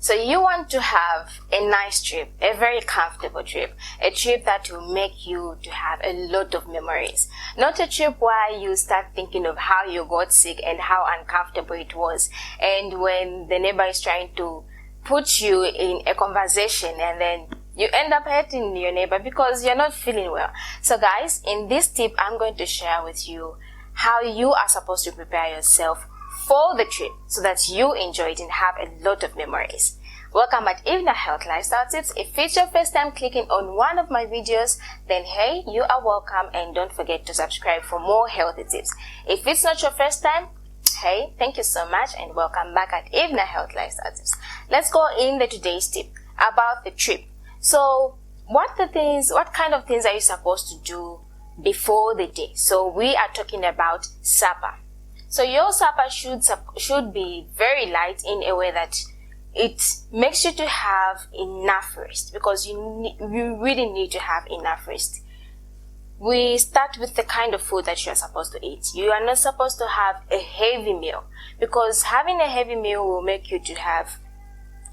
So you want to have a nice trip, a very comfortable trip, a trip that will make you to have a lot of memories. Not a trip where you start thinking of how you got sick and how uncomfortable it was, and when the neighbor is trying to put you in a conversation and then you end up hurting your neighbor because you're not feeling well. So guys, in this tip, I'm going to share with you how you are supposed to prepare yourself for the trip so that you enjoy it and have a lot of memories. Welcome at Evna Health Lifestyle Tips. If it's your first time clicking on one of my videos, then hey, you are welcome, and don't forget to subscribe for more healthy tips. If it's not your first time, hey, thank you so much and welcome back at Evna Health Lifestyle Tips. Let's go in the today's tip about the trip. So what kind of things are you supposed to do before the day? So we are talking about supper. So your supper should be very light in a way that it makes you to have enough rest, because you really need to have enough rest. We start with the kind of food that you are supposed to eat. You are not supposed to have a heavy meal, because having a heavy meal will make you to have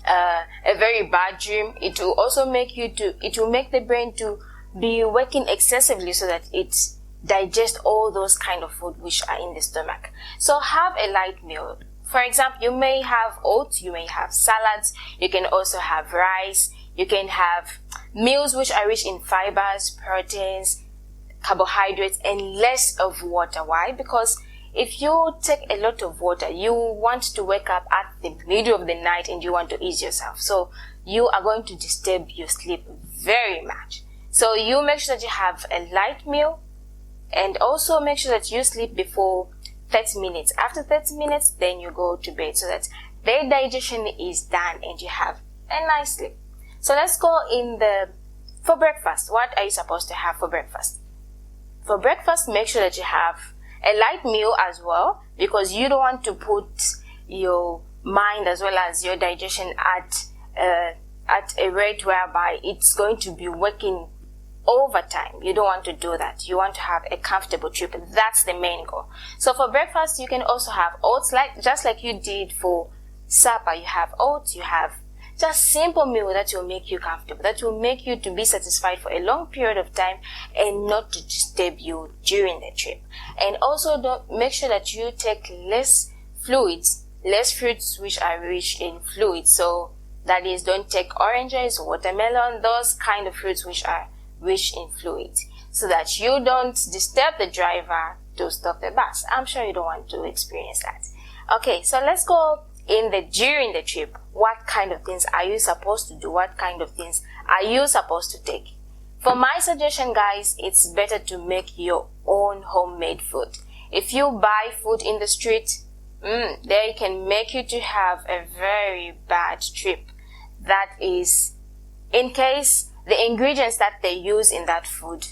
a very bad dream. It will also make the brain to be working excessively so that it digests all those kind of food which are in the stomach. So have a light meal. For example, you may have oats, you may have salads, you can also have rice, you can have meals which are rich in fibers, proteins, carbohydrates, and less of water. Why? Because if you take a lot of water, you want to wake up at the middle of the night and you want to ease yourself. So you are going to disturb your sleep very much. So you make sure that you have a light meal, and also make sure that you sleep before 30 minutes. After 30 minutes, then you go to bed so that the digestion is done and you have a nice sleep. So let's go for breakfast. What are you supposed to have for breakfast? For breakfast, make sure that you have a light meal as well, because you don't want to put your mind as well as your digestion at a rate whereby it's going to be working overtime. You don't want to do that. You want to have a comfortable trip. That's the main goal. So for breakfast, you can also have oats, just like you did for supper. You have oats, you have just simple meal that will make you comfortable, that will make you to be satisfied for a long period of time and not to disturb you during the trip. And also make sure that you take less fruits which are rich in fluids. So that is, don't take oranges, watermelon, those kind of fruits which are rich in fluids, so that you don't disturb the driver to stop the bus. I'm sure you don't want to experience that. Okay, so let's go during the trip. What kind of things are you supposed to do? What kind of things are you supposed to take? For my suggestion, guys, it's better to make your own homemade food. If you buy food in the street, they can make you to have a very bad trip. That is, in case the ingredients that they use in that food,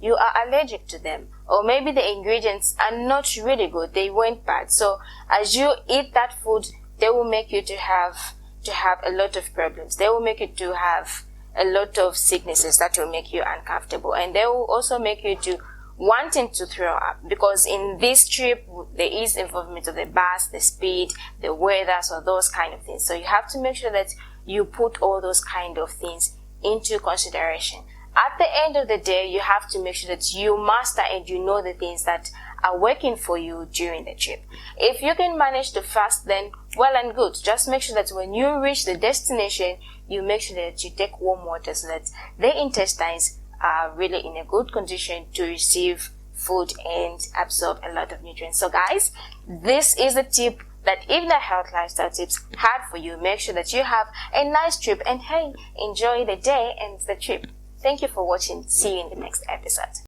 you are allergic to them, or maybe the ingredients are not really good, they went bad. So as you eat that food, they will make you to have a lot of problems. They will make you to have a lot of sicknesses that will make you uncomfortable, and they will also make you to wanting to throw up, because in this trip there is involvement of the bus, the speed, the weather, so those kind of things. So you have to make sure that you put all those kind of things into consideration. At the end of the day, you have to make sure that you master and you know the things that are working for you during the trip. If you can manage to fast, then well and good. Just make sure that when you reach the destination, you make sure that you take warm water so that the intestines are really in a good condition to receive food and absorb a lot of nutrients. So guys, this is the tip that Evna Health Lifestyle Tips had for you. Make sure that you have a nice trip, and hey, enjoy the day and the trip. Thank you for watching. See you in the next episode.